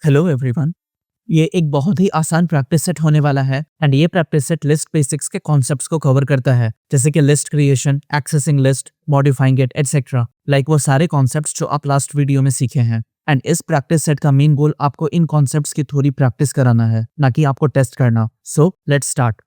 Hello everyone. ये एक बहुत ही आसान प्रैक्टिस सेट होने वाला है एंड ये प्रैक्टिस सेट लिस्ट बेसिक्स के कॉन्सेप्ट्स को कवर करता है, जैसे कि list creation, accessing list, modifying it etcetera. Like वो सारे कॉन्सेप्ट्स जो आप लास्ट वीडियो में सीखे हैं। एंड इस प्रैक्टिस सेट का मेन गोल आपको इन कॉन्सेप्ट्स की थोड़ी प्रैक्टिस कराना है, ना कि आपको टेस्ट करना। So let's start.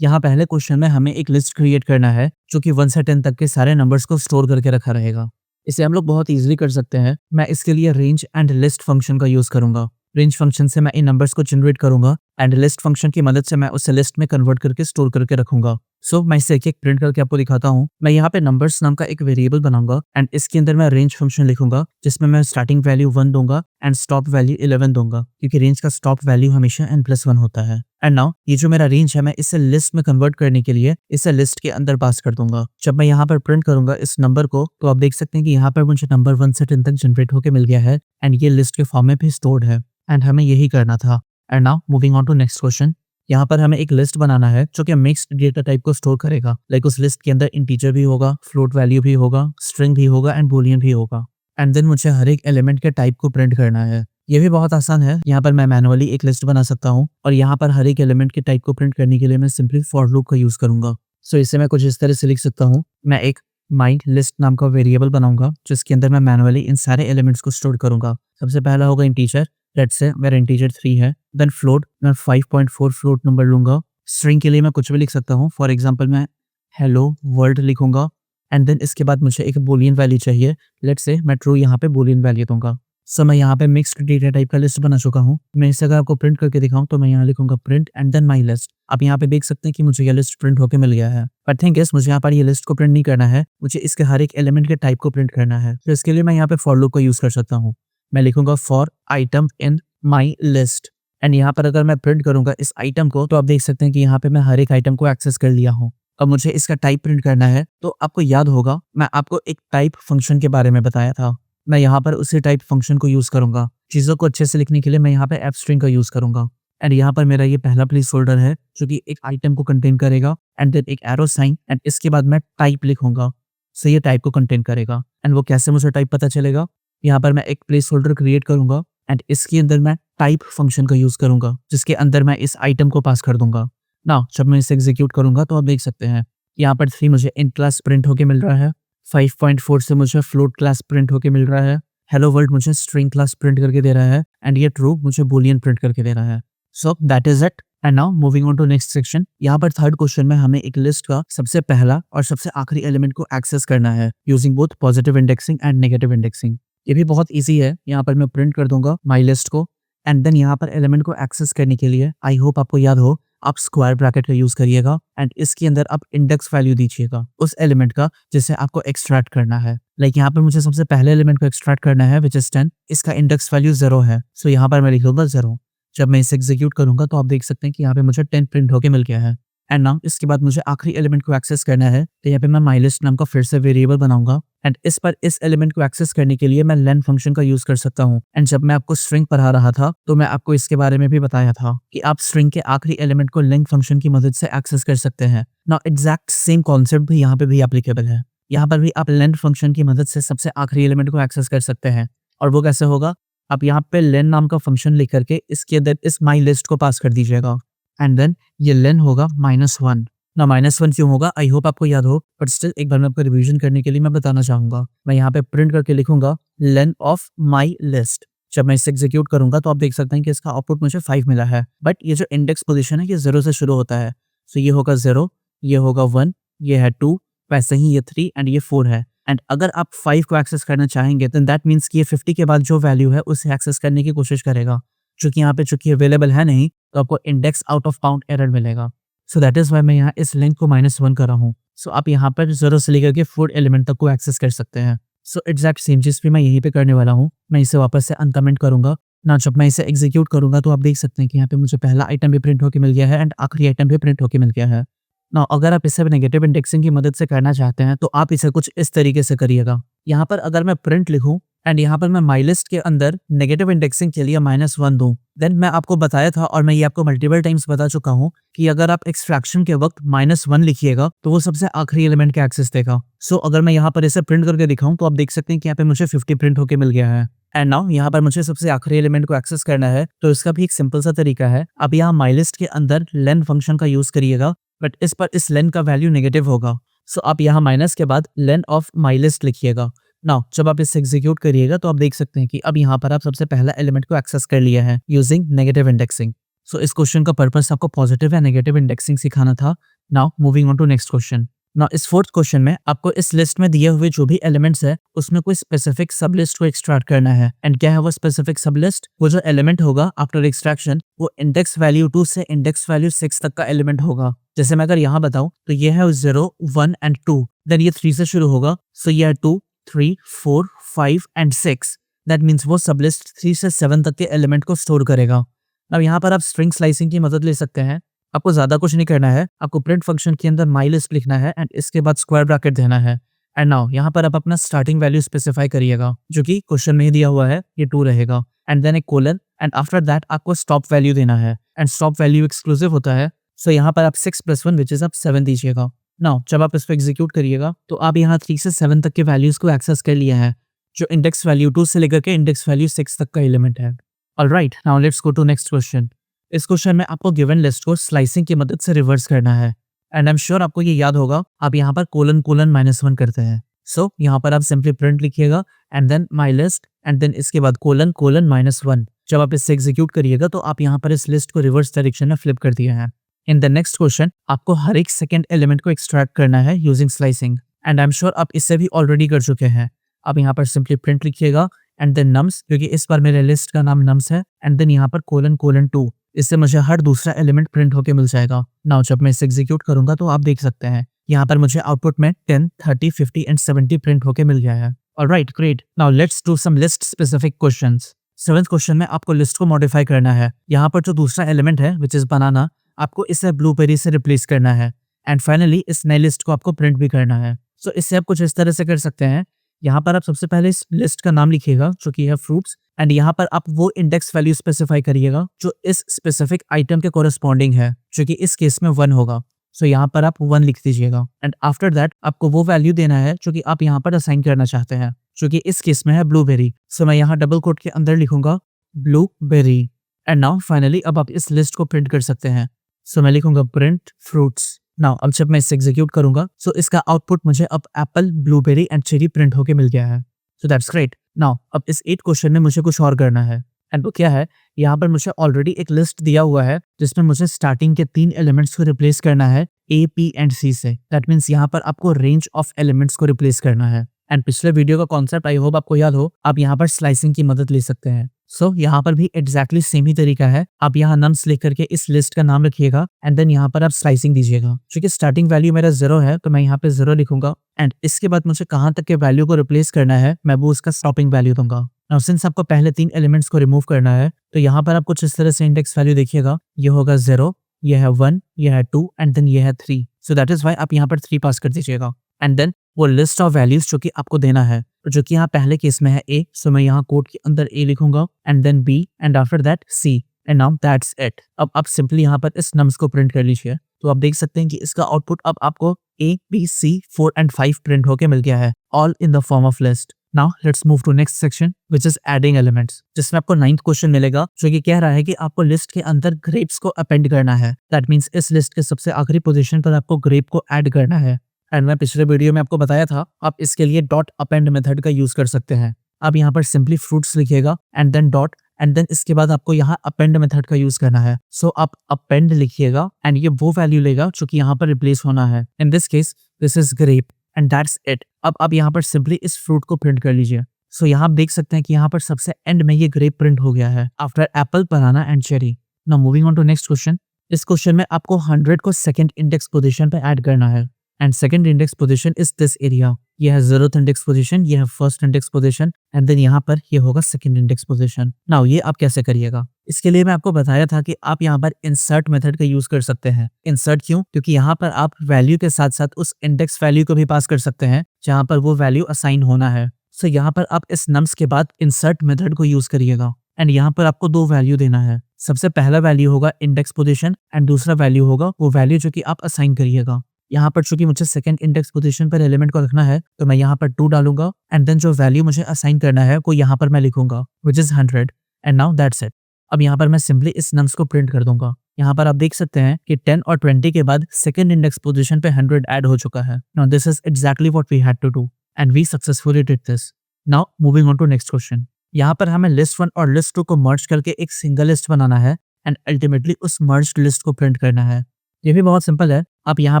यहाँ पहले क्वेश्चन में हमें एक लिस्ट क्रिएट करना है जो कि 1 से 10 तक के सारे नंबर्स को स्टोर करके रखा रहेगा। इसे हम लोग बहुत इजीली कर सकते हैं। मैं इसके लिए रेंज एंड लिस्ट फंक्शन का यूज करूंगा। रेंज फंक्शन से मैं इन नंबर्स को जनरेट करूंगा एंड लिस्ट फंक्शन की मदद से मैं उसे लिस्ट में कन्वर्ट करके स्टोर करके रखूंगा। सो मैं इसे एक प्रिंट करके आपको दिखाता हूँ। मैं यहाँ पे नंबर्स नाम का एक वेरिएबल बनाऊंगा एंड इसके अंदर मैं रेंज फंक्शन लिखूंगा, जिसमें मैं स्टार्टिंग वैल्यू 1 दूंगा एंड स्टॉप वैल्यू 11 दूंगा, क्योंकि रेंज का स्टॉप वैल्यू हमेशा n+1 होता है। एंड नाउ ये जो मेरा रेंज है, मैं इसे लिस्ट में कन्वर्ट करने के लिए इसे लिस्ट के अंदर पास कर दूंगा। जब मैं यहाँ पर प्रिंट करूंगा इस नंबर को, तो आप देख सकते हैं कि यहाँ पर मुझे नंबर 1 से 10 तक जनरेट होकर मिल गया है एंड ये लिस्ट के फॉर्म में भी स्टोर्ड है एंड हमें यही करना था। And now moving on to next question. यहाँ पर हमें एक लिस्ट बनाना है जो कि मिक्स्ड डेटा टाइप को स्टोर करेगा। लाइक उस लिस्ट के अंदर इंटीजर भी होगा, फ्लोट वैल्यू भी होगा, स्ट्रिंग भी होगा एंड बूलियन भी होगा। एंड देन मुझे हर एक एलिमेंट के टाइप को प्रिंट करना है। ये भी बहुत आसान है। यहाँ पर मैं मैनुअली एक लिस्ट बना सकता हूँ और यहाँ पर हर एक एलिमेंट के टाइप को प्रिंट करने के लिए मैं सिंपली फॉर लूप का यूज करूंगा। सो इसे मैं कुछ इस तरह से लिख सकता हूँ। मैं एक माई लिस्ट नाम का वेरिएबल बनाऊंगा जिसके अंदर मैं मैनुअली इन सारे एलिमेंट्स को स्टोर करूंगा। सबसे पहला होगा इंटीजर। लेट्स से मेरा इंटीजर 3 है। देन फ्लोट, मैं 5.4 फ्लोट नंबर लूंगा। स्ट्रिंग के लिए मैं कुछ भी लिख सकता हूँ। फॉर एग्जाम्पल मैं हेलो वर्ल्ड लिखूंगा एंड देन इसके बाद मुझे एक बूलियन वैल्यू चाहिए। लेट्स से मैं ट्रू यहाँ पे बूलियन वैल्यू दूंगा। सो मैं यहाँ पे मिक्स्ड डेटा टाइप का लिस्ट बना चुका हूँ। मैं इसे अगर आपको प्रिंट करके दिखाऊं तो मैं यहाँ लिखूंगा print and then my list. आप यहाँ पे देख सकते हैं कि मुझे ये लिस्ट प्रिंट होकर मिल गया है। बट थिंक इज मुझे यहाँ पर ये लिस्ट को प्रिंट नहीं करना है, मुझे इसके हर एक एलिमेंट के टाइप को प्रिंट करना है। तो इसके लिए मैं यहाँ पे फॉर लूप को यूज कर सकता हूँ। मैं लिखूंगा for item in my list and यहाँ पर अगर मैं प्रिंट करूंगा इस आइटम को, तो आप देख सकते हैं कि यहाँ पे मैं हर एक आइटम को एक्सेस कर लिया हूँ। अब मुझे इसका टाइप प्रिंट करना है। तो आपको याद होगा मैं आपको एक टाइप फंक्शन के बारे में बताया था। मैं यहाँ पर उसी टाइप फंक्शन को यूज करूंगा। चीजों को अच्छे से लिखने के लिए मैं यहाँ पे एफ स्ट्रिंग का यूज करूंगा एंड यहाँ पर मेरा ये पहला प्लेस होल्डर है जो कि एक आइटम को कंटेन करेगा एंड देन एक एरो साइन एंड इसके बाद मैं टाइप लिखूंगा। सो ये टाइप को कंटेन करेगा एंड वो कैसे मुझे टाइप पता चलेगा। यहाँ पर मैं एक प्लेस होल्डर क्रिएट करूंगा एंड इसके अंदर मैं टाइप फंक्शन का यूज करूंगा, जिसके अंदर मैं इस आइटम को पास कर दूंगा। ना जब मैं इसे एग्जीक्यूट करूंगा तो आप देख सकते हैं यहाँ पर 3 मुझे इन क्लास प्रिंट होके मिल रहा है। 5.4 से मुझे फ्लोट क्लास प्रिंट होके मिल रहा है। हेलो वर्ल्ड मुझे स्ट्रिंग क्लास प्रिंट करके दे रहा है एंड ये ट्रू मुझे बूलियन प्रिंट करके दे रहा है। So that is it. And now moving on to next section. यहाँ पर थर्ड क्वेश्चन में हमें एक लिस्ट का सबसे पहला और सबसे आखिरी एलिमेंट को एक्सेस करना है using both positive indexing and negative indexing. ये भी बहुत इजी है। यहाँ पर मैं प्रिंट कर दूंगा माई लिस्ट को एंड देन यहाँ पर एलिमेंट को एक्सेस करने के लिए आई होप आपको याद हो, आप स्क्वायर ब्रैकेट का यूज करिएगा एंड इसके अंदर आप इंडेक्स वैल्यू दीजिएगा उस एलिमेंट का जिसे आपको एक्सट्रैक्ट करना है। लाइक यहाँ पर मुझे सबसे पहले एलिमेंट को एक्सट्रैक्ट करना है विच इज 10। इसका इंडेक्स वैल्यू 0 है। सो यहाँ पर मैं लिखूंगा 0। जब मैं इसे एग्जीक्यूट करूंगा तो आप देख सकते हैं कि यहाँ पे मुझे 10 प्रिंट होके मिल गया है। एंड नाउ इसके बाद मुझे आखिरी एलिमेंट को एक्सेस करना है। तो यहाँ पे मैं माई लिस्ट नाम का फिर से वेरिएबल बनाऊंगा एंड इस एलिमेंट को एक्सेस करने के लिए मैं लेन फंक्शन का यूज कर सकता हूँ। एंड जब मैं आपको स्ट्रिंग पढ़ा रहा था तो मैं आपको इसके बारे में भी बताया था कि आप स्ट्रिंग के आखिरी एलिमेंट को लेंथ फंक्शन की मदद से एक्सेस कर सकते हैं। नाउ एग्जैक्ट सेम कॉन्सेप्ट भी यहाँ पे भी एप्लीकेबल है। यहाँ पर भी आप लेंथ फंक्शन की मदद से सबसे आखिरी एलिमेंट को एक्सेस कर सकते हैं। और वो कैसे होगा, आप यहाँ पे लेन नाम का फंक्शन लिख करके इसके अंदर इस माई लिस्ट को पास कर दीजिएगा एंड देन ये लेन होगा -1। ना -1 क्यों होगा, आई होप आपको याद हो, बट स्टिल एक बार मैं आपको रिवीजन करने के लिए मैं बताना चाहूंगा। मैं यहाँ पे प्रिंट करके लिखूंगा लेन ऑफ माई लिस्ट। जब मैं इसे एग्जीक्यूट करूंगा तो आप देख सकते हैं कि इसका आउटपुट मुझे 5 मिला है। बट ये जो इंडेक्स पोजीशन है ये 0 से शुरू होता है। सो ये होगा 0, ये होगा 1, ये है 2, वैसे ही ये 3 एंड ये 4 है। एंड अगर आप 5 को एक्सेस करना चाहेंगे तो दैट मीन्स कि ये 50 के बाद जो वैल्यू है उसे एक्सेस करने की कोशिश करेगा। चूंकि यहाँ पे चूंकि अवेलेबल है नहीं तो आपको index out of count error मिलेगा। सो दैट इज वाई मैं यहाँ इस लिंक को -1 कर रहा हूँ। सो आप यहाँ पर 0 से लेकर के 4 एलिमेंट तक को एक्सेस कर सकते हैं। सो एग्जैक्ट सेम चीज भी मैं यहीं पे करने वाला हूँ। मैं इसे वापस से अनकमेंट करूंगा ना। जब मैं इसे एग्जीक्यूट करूंगा तो आप देख सकते हैं कि यहाँ पे मुझे पहला आइटम भी प्रिंट होकर मिल गया है एंड आखिरी आइटम भी प्रिंट होकर मिल गया है। ना अगर आप इसे नेगेटिव इंडेक्सिंग की मदद से करना चाहते हैं तो आप इसे कुछ इस तरीके से करिएगा। यहाँ पर अगर मैं प्रिंट लिखूं एंड यहाँ पर मैं माई लिस्ट के अंदर नेगेटिव इंडेक्सिंग के लिए -1 दूं, देन मैं आपको बताया था और मैं ये आपको मल्टीपल टाइम्स बता चुका हूँ कि अगर आप एक्सट्रैक्शन के वक्त -1 लिखिएगा तो वो सबसे आखिरी एलिमेंट का एक्सेस देगा। सो अगर मैं यहाँ पर इसे प्रिंट करके दिखाऊं तो आप देख सकते हैं कि यहाँ पे मुझे 50 प्रिंट होके मिल गया है। एंड नाउ यहाँ पर मुझे सबसे आखिरी एलिमेंट को एक्सेस करना है, तो इसका भी एक सिंपल सा तरीका है। अब यहाँ माइलिस्ट के अंदर len फंक्शन का यूज करिएगा, बट इस पर इस len का वैल्यू नेगेटिव होगा। सो आप यहाँ माइनस के बाद len ऑफ माइलिस्ट लिखिएगा। नाउ जब आप इसे एग्जीक्यूट करिएगा तो आप देख सकते हैं कि अब यहाँ पर आप सबसे पहला एलिमेंट को एक्सेस कर लिया है यूजिंग नेगेटिव इंडेक्सिंग। सो इस क्वेश्चन का पर्पस आपको पॉजिटिव या नेगेटिव इंडेक्सिंग सिखाना था। Now moving on to next question. Now इस फोर्थ क्वेश्चन में आपको इस लिस्ट में दिए हुए जो भी एलिमेंट्स है उसमें कोई स्पेसिफिक सब लिस्ट को एक्सट्रैक्ट करना है। एंड क्या है वो स्पेसिफिक सब लिस्ट? वो जो एलिमेंट होगा आफ्टर एक्सट्रैक्शन वो इंडेक्स वैल्यू 2 से इंडेक्स वैल्यू 6 तक का एलिमेंट होगा। जैसे मैं अगर यहाँ बताऊं तो ये है 0, 1 एंड 2, देन ये 3 से शुरू होगा। सो ये है 2, 3, 4, 5 एंड 6। दैट मीन्स वो सब लिस्ट 3 से 7 तक के एलिमेंट को स्टोर करेगा। अब यहाँ पर आप स्ट्रिंग स्लाइसिंग की मदद ले सकते हैं। आपको ज्यादा कुछ नहीं करना है, आपको प्रिंट फंक्शन के अंदर माई लिस्ट लिखना है एंड इसके बाद स्क्वायर ब्रैकेट देना है। एंड नाउ यहाँ पर आप अपना स्टार्टिंग वैल्यू स्पेसिफाई करिएगा, जो कि क्वेश्चन में ही दिया हुआ है, ये 2 रहेगा। एंड देन एक कोलन एंड आफ्टर दैट आपको स्टॉप वैल्यू देना है एंड स्टॉप वैल्यू एक्सक्लूसिव होता है। सो यहाँ पर आप 6 + 1 विच इज आप 7 दीजिएगा। नाउ जब आप इसको एग्जीक्यूट करिएगा तो आप यहाँ 3 से 7 तक के वैल्यूज को एक्सेस कर लिया है, जो इंडेक्स वैल्यू 2 से लेकर के इंडेक्स वैल्यू 6 तक का एलिमेंट है। Alright, now let's go to next question. इस क्वेश्चन में आपको गिवन लिस्ट को स्लाइसिंग की मदद से रिवर्स करना है। एंड आई एम श्योर आपको ये याद होगा, आप यहाँ पर कोलन कोलन -1 करते हैं। सो यहाँ पर आप सिंपली प्रिंट लिखिएगा and then my list and then इसके बाद कोलन कोलन -1। जब आप इससे एग्जीक्यूट करिएगा तो आप यहाँ पर इस लिस्ट को रिवर्स डायरेक्शन में फ्लिप कर दिया है। इन द नेक्स्ट क्वेश्चन आपको हर एक सेकेंड एलिमेंट को एक्सट्रैक्ट करना है using slicing. And I am sure आप इससे भी ऑलरेडी कर चुके हैं। आप यहाँ पर सिंपली प्रिंट लिखिएगा एंड देन नम्स, क्योंकि इस बार मेरे लिस्ट का नाम नम्स है, एंड देन यहाँ पर कोलन कोलन 2। इससे मुझे हर दूसरा एलिमेंट प्रिंट होके मिल जाएगा। नाउ जब मैं इसे एग्जीक्यूट करूंगा तो आप देख सकते हैं यहाँ पर मुझे आउटपुट में 10, 30, 50 एंड 70 प्रिंट होके मिल गया है। Alright, great. Now let's do some list specific questions. 7th question में आपको लिस्ट को मॉडिफाई करना है। यहाँ पर जो दूसरा एलिमेंट है विच इज बनाना, आपको इसे ब्लूबेरी से रिप्लेस करना है। एंड फाइनली इस नई लिस्ट को आपको प्रिंट भी करना है। सो इससे आप कुछ इस तरह से कर सकते हैं। यहाँ पर आप सबसे पहले इस लिस्ट का नाम लिखिएगा जो कि है फ्रूट्स, एंड यहाँ पर आप वो इंडेक्स वैल्यू स्पेसिफाई करिएगा जो इस स्पेसिफिक आइटम के कोरस्पॉन्डिंग है, जो कि इस केस में 1 होगा। सो यहाँ पर आप 1 लिख दीजिएगा एंड आफ्टर दैट आपको वो वैल्यू देना है जो कि आप यहाँ पर असाइन करना चाहते हैं, जो कि इस केस में है ब्लूबेरी। सो मैं यहाँ डबल कोट के अंदर लिखूंगा ब्लूबेरी। एंड नाउ फाइनली अब आप इस लिस्ट को प्रिंट कर सकते हैं। सो मैं लिखूंगा प्रिंट फ्रूट्स। नाउ अब जब मैं इसे एग्जीक्यूट करूंगा सो इसका आउटपुट मुझे अब Apple, blueberry and cherry print होके मिल गया है। So that's great. नाउ अब इस 8 क्वेश्चन में मुझे कुछ और करना है। एंड वो क्या है, यहाँ पर मुझे ऑलरेडी एक लिस्ट दिया हुआ है जिसमें मुझे स्टार्टिंग के 3 एलिमेंट्स को रिप्लेस करना है A, P एंड C से। दैट मीन्स यहाँ पर आपको रेंज ऑफ एलिमेंट्स को रिप्लेस करना है। एंड पिछले वीडियो का कॉन्सेप्ट आई होप आपको याद हो, आप यहाँ पर स्लाइसिंग की मदद ले सकते हैं। सो यहाँ पर भी एग्जैक्टली सेम ही तरीका है। आप यहाँ नम्स लिख करके इस लिस्ट का नाम रखिएगा एंड देन यहाँ पर आप स्लाइसिंग दीजिएगा। क्योंकि स्टार्टिंग वैल्यू मेरा 0 है तो मैं यहाँ पे 0 लिखूंगा एंड इसके बाद मुझे कहाँ तक के वैल्यू को रिप्लेस करना है मैं वो उसका स्टॉपिंग वैल्यू दूंगा। नाउ सिंस आपको पहले 3 एलिमेंट्स को रिमूव करना है तो यहाँ पर आप कुछ इस तरह से इंडेक्स वैल्यू देखिएगा। ये होगा 0, ये है 1, ये है 2 एंड देन ये है 3। सो दैट इज वाई आप यहाँ पर 3 पास कर दीजिएगा एंड देन वो लिस्ट ऑफ वैल्यूज जो कि आपको देना है, जो कि यहाँ पहले केस में है A, सो मैं यहाँ कोड के अंदर A लिखूंगा and then B and after that C and now that's it. अब आप सिंपली यहाँ पर इस नम्स को प्रिंट कर लीजिए तो आप देख सकते हैं कि इसका आउटपुट अब आपको A, B, C, 4 and 5 print होके मिल गया है, all in the form of list. Now let's move to next section which is adding elements, जिसमें आपको 9th क्वेश्चन मिलेगा जो कि कह रहा है कि आपको लिस्ट के अंदर ग्रेप्स को अपेंड करना है। दैट मीन्स इस लिस्ट के सबसे आखिरी पोजीशन पर आपको ग्रेप को ऐड करना है। एंड मैं पिछले वीडियो में आपको बताया था आप इसके लिए डॉट अपेंड मेथड का यूज कर सकते हैं। आप यहाँ पर सिंपली फ्रूट्स लिखिएगा and then dot and then इसके बाद आपको यहाँ अपेंड मेथड का यूज करना है। सो आप अपेंड लिखिएगा एंड ये वो वैल्यू लेगा जो कि यहाँ पर रिप्लेस होना है। In this case this is grape and that's it. अब आप यहाँ पर सिंपली इस फ्रूट को प्रिंट कर लीजिए। सो यहाँ आप देख सकते हैं कि यहाँ पर सबसे एंड में ये ग्रेप प्रिंट हो गया है after apple, banana and cherry. Now moving on to next question. इस क्वेश्चन में आपको 100 को सेकंड इंडेक्स पोजीशन पे ऐड करना है and second index position is this area. ये है 0th इंडेक्स पोजीशन, ये है first index position and then यहाँ पर ये होगा सेकंड इंडेक्स पोजीशन। नाउ ये आप कैसे करिएगा, इसके लिए मैं आपको बताया था कि आप यहाँ पर इंसर्ट मेथड का यूज कर सकते हैं। इंसर्ट क्यों? क्योंकि यहाँ पर आप वैल्यू के साथ साथ उस इंडेक्स वैल्यू को भी पास कर सकते हैं जहाँ पर वो वैल्यू असाइन होना है। सो यहाँ पर आप इस नम्स के बाद इंसर्ट मेथड को यूज करिएगा एंड यहाँ पर आपको 2 वैल्यू देना है। सबसे पहला वैल्यू होगा इंडेक्स पोजीशन एंड दूसरा वैल्यू होगा वो वैल्यू जो कि आप असाइन करिएगा। यहाँ पर चूंकि मुझे सेकंड इंडेक्स पोजीशन पर एलिमेंट को रखना है तो मैं यहाँ पर 2 डालूंगा एंड देन जो वैल्यू मुझे असाइन करना है वो यहाँ पर मैं लिखूंगा which is 100 and now that's it. अब यहाँ पर मैं सिंपली इस नम्स को प्रिंट कर दूंगा। यहाँ पर आप देख सकते हैं कि 10 और 20 के बाद सेकंड इंडेक्स पोजीशन पे 100 ऐड हो चुका है। Now this is exactly what we had to do and we successfully did this. Now moving on to next question. यहाँ पर हमें लिस्ट 1 और लिस्ट 2 को मर्ज करके एक सिंगल लिस्ट बनाना है एंड अल्टीमेटली उस मर्ज्ड लिस्ट को प्रिंट करना है। ये भी बहुत सिंपल है। आप यहाँ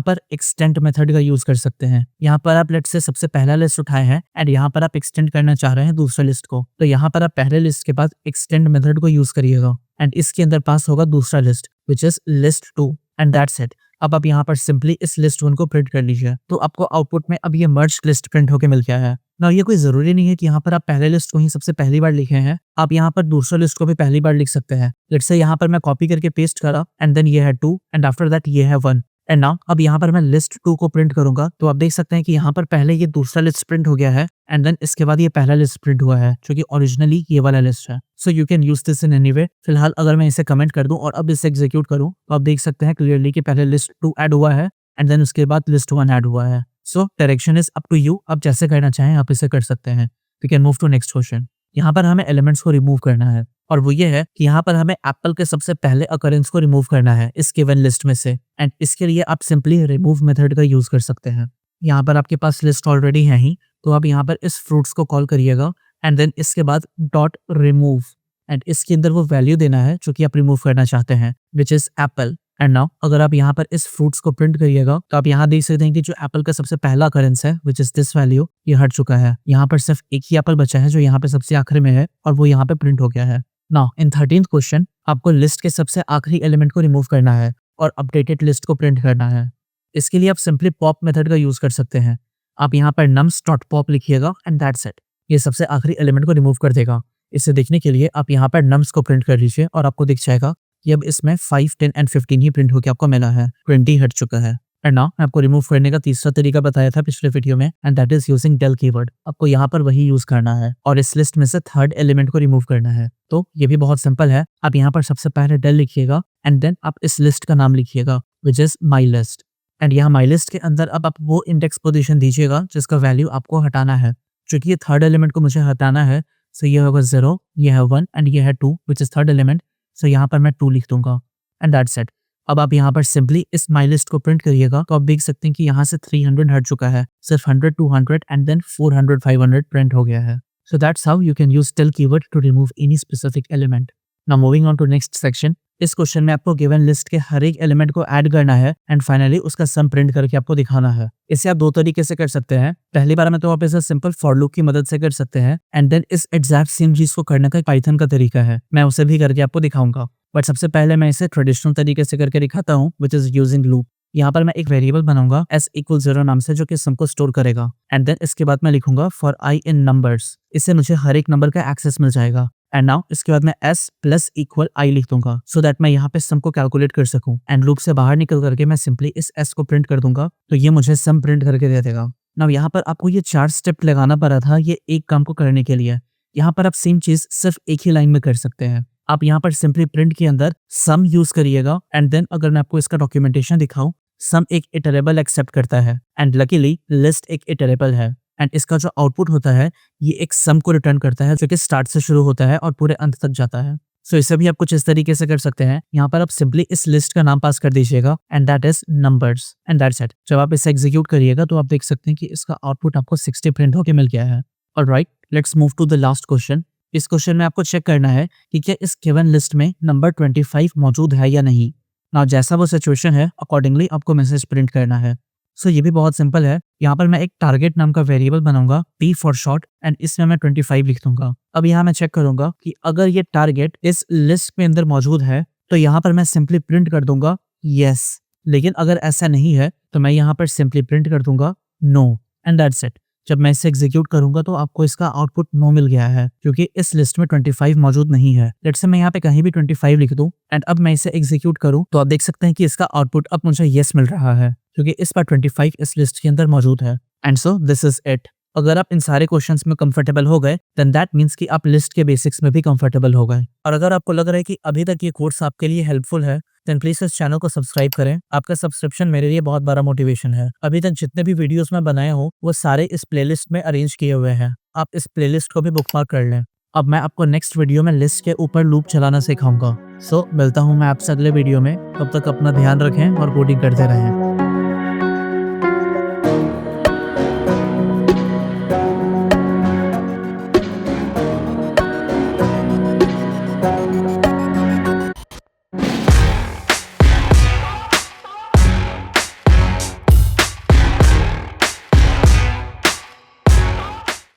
पर एक्सटेंड मेथड का यूज कर सकते हैं। यहाँ पर आप लेट्स से सबसे पहला लिस्ट उठाए हैं एंड यहाँ पर आप एक्सटेंड करना चाह रहे हैं दूसरे लिस्ट को, तो यहाँ पर आप पहले लिस्ट के बाद एक्सटेंड मेथड को यूज करिएगा एंड इसके अंदर पास होगा दूसरा list which is list 2 and that's it. अब आप यहाँ पर सिंपली इस लिस्ट 1 को प्रिंट कर लीजिए तो आपको आउटपुट में अब ये मर्ज लिस्ट प्रिंट होकर मिल गया है। ना ये कोई जरूरी नहीं है कि यहाँ पर आप पहले लिस्ट को ही सबसे पहली बार लिखे हैं, आप यहाँ पर दूसरा लिस्ट को भी पहली बार लिख सकते हैं। लेट्स से यहाँ पर मैं कॉपी करके पेस्ट करा एंड देन ये है 2 एंड आफ्टर दैट ये है 1 एंड नाउ अब यहाँ पर मैं लिस्ट 2 को प्रिंट करूंगा तो आप देख सकते हैं कि यहाँ पर पहले ये दूसरा लिस्ट प्रिंट हो गया है एंड देन इसके बाद ये पहला लिस्ट प्रिंट हुआ है जो कि ओरिजिनली ये वाला लिस्ट है। So you can use this in any way. फिलहाल अगर मैं इसे कमेंट कर दूं और अब इसे एग्जीक्यूट करूं तो आप देख सकते हैं क्लियरली कि पहले लिस्ट 2 ऐड हुआ है एंड देन उसके बाद लिस्ट 1 ऐड हुआ है। So direction is up to you, आप जैसे करना चाहें आप इसे कर सकते हैं। We can move to next question. यहाँ पर हमें एलिमेंट्स को रिमूव करना है और वो ये है कि यहाँ पर हमें एप्पल के सबसे पहले अकरेंस को रिमूव करना है इस गिवन लिस्ट में से एंड इसके लिए आप सिंपली रिमूव मेथड का यूज कर सकते हैं। यहाँ पर आपके पास लिस्ट ऑलरेडी है ही तो आप यहाँ पर इस फ्रूट्स को कॉल करिएगा एंड देन इसके बाद डॉट रिमूव एंड इसके अंदर वो वैल्यू देना है जो कि आप रिमूव करना चाहते हैं which is Apple. And now अगर आप यहाँ पर इस फ्रूट्स को प्रिंट करिएगा तो आप यहाँ देख सकते हैं कि जो एप्पल का सबसे पहला अकरेंस है विच इज दिस वैल्यू ये हट चुका है। यहाँ पर सिर्फ एक ही एप्पल बचा है जो यहाँ पे सबसे आखिर में है और वो यहाँ पे प्रिंट हो गया है। नाउ इन 13th क्वेश्चन आपको लिस्ट के सबसे आखिरी एलिमेंट को रिमूव करना है और अपडेटेड लिस्ट को प्रिंट करना है। इसके लिए आप सिंपली पॉप मेथड का यूज कर सकते हैं। आप यहाँ पर nums डॉट पॉप लिखिएगा एंड दैट्स इट। ये सबसे आखिरी एलिमेंट को रिमूव कर देगा। इसे देखने के लिए आप यहाँ पर nums को प्रिंट कर लीजिए और आपको दिख जाएगा कि अब इसमें 5, 10 एंड 15 ही प्रिंट होकर आपको मिला है, 20 हट चुका है। एंड नाउ मैं आपको रिमूव करने का तीसरा तरीका बताया था पिछले वीडियो में and that is using del keyword. आपको यहाँ पर वही यूज करना है और इस लिस्ट में से थर्ड एलिमेंट को रिमूव करना है। तो ये भी बहुत सिंपल है। आप यहाँ पर सबसे पहले del लिखिएगा एंड देन आप इस लिस्ट का नाम लिखिएगा which is my list and यहाँ माई लिस्ट के अंदर अब आप वो इंडेक्स पोजीशन दीजिएगा जिसका वैल्यू आपको हटाना है। क्योंकि ये थर्ड एलिमेंट को मुझे हटाना है सो ये होगा 0, ये है 1 एंड ये है 2 विच इज थर्ड एलिमेंट। सो यहाँ पर मैं 2 लिख दूंगा एंड दैट्स इट। अब आप यहाँ पर सिंपली इस माई लिस्ट को प्रिंट करिएगा तो आप देख सकते हैं कि यहाँ से 300 हट चुका है, सिर्फ 100, 200 एंड देन 400, 500 प्रिंट हो गया है। So that's how you can use del keyword to remove any specific element. Now moving on to next section. इस क्वेश्चन में आपको गिवन लिस्ट के हर एक एलिमेंट को ऐड करना है एंड फाइनली उसका सम प्रिंट करके आपको दिखाना है। इसे आप दो तरीके से कर सकते हैं। पहली बार में तो आप इसे सिंपल फॉर लूप की मदद से कर सकते हैं एंड देन इस एग्जैक्ट सेम चीज को करने का पाइथन का तरीका है, मैं उसे भी करके आपको दिखाऊंगा। बट सबसे पहले मैं इसे ट्रेडिशनल तरीके से करके दिखाता हूँ विच इज यूजिंग लूप। यहाँ पर मैं एक वेरिएबल बनाऊंगा s = 0 नाम से जो कि सम को स्टोर करेगा एंड देन इसके बाद मैं लिखूंगा फॉर i इन नंबर्स। इससे मुझे हर एक नंबर का एक्सेस मिल जाएगा एंड नाउ इसके बाद मैं s प्लस इक्वल i लिख दूंगा सो दैट मैं यहाँ पे सम को कैलकुलेट कर सकूं एंड लूप से बाहर निकल करके मैं सिंपली इस s को प्रिंट कर दूंगा तो ये मुझे सम प्रिंट करके दे देगा। नाउ यहाँ पर आपको ये 4 स्टेप लगाना पड़ा था ये एक काम को करने के लिए। यहाँ पर आप सेम चीज सिर्फ एक ही लाइन में कर सकते हैं। आप यहाँ पर सिंपली प्रिंट के अंदर सम यूज करिएगा एंड देन अगर मैं आपको इसका डॉक्यूमेंटेशन दिखाऊं, सम एक इटरेबल एक्सेप्ट करता है एंड लकीली लिस्ट एक इटरेबल है एंड इसका जो आउटपुट होता है ये एक सम को रिटर्न करता है जो कि स्टार्ट से शुरू होता है और पूरे अंत तक जाता है। सो इसे भी आप कुछ इस तरीके से कर सकते हैं। यहाँ पर आप सिंपली इस लिस्ट का नाम पास कर दीजिएगा and that is numbers and that's it. जब आप इसे एग्जीक्यूट करिएगा तो आप देख सकते हैं कि इसका आउटपुट आपको 60 प्रिंट होकर मिल गया है। Alright, let's move to the last question. इस क्वेश्चन में आपको चेक करना है कि क्या इस गिवन लिस्ट में नंबर 25 मौजूद है या नहीं। ना जैसा वो सिचुएशन है अकॉर्डिंगली आपको मैसेज प्रिंट करना है। सो ये भी बहुत सिंपल है। यहाँ पर मैं एक टारगेट नाम का वेरिएबल बनाऊंगा p फॉर शॉर्ट एंड इसमें मैं 25 लिख दूंगा। अब यहाँ मैं चेक करूंगा कि अगर ये टारगेट इस लिस्ट के अंदर मौजूद है तो यहाँ पर मैं सिंपली प्रिंट कर दूंगा यस, लेकिन अगर ऐसा नहीं है तो मैं यहाँ पर सिंपली प्रिंट कर दूंगा नो एंड दैट्स इट। जब मैं इसे एग्जीक्यूट करूंगा तो आपको इसका आउटपुट नो मिल गया है क्योंकि इस लिस्ट में 25 मौजूद नहीं है। लेट्स से मैं यहाँ पे कहीं भी 25 लिख दूं एंड अब मैं इसे एग्जीक्यूट करूं तो आप देख सकते हैं कि इसका आउटपुट अब मुझे येस मिल रहा है क्योंकि इस बार 25 इस लिस्ट के अंदर मौजूद है। And so this is it. अगर आप इन सारे क्वेश्चंस में कंफर्टेबल हो गए देन दैट मीन्स कि आप लिस्ट के बेसिक्स में भी कंफर्टेबल हो गए। और अगर आपको लग रहा है कि अभी तक ये कोर्स आपके लिए हेल्पफुल है देन प्लीज इस चैनल को सब्सक्राइब करें। आपका सब्सक्रिप्शन मेरे लिए बहुत बड़ा मोटिवेशन है। अभी तक जितने भी वीडियोस मैं बनाया हूँ वो सारे इस प्लेलिस्ट में अरेंज किए हुए हैं। आप इस प्लेलिस्ट को भी बुकमार्क कर लें। अब मैं आपको नेक्स्ट वीडियो में लिस्ट के ऊपर लूप चलाना सिखाऊंगा। सो मिलता हूँ मैं आपसे अगले वीडियो में। तब तक अपना ध्यान रखें और कोडिंग करते रहें।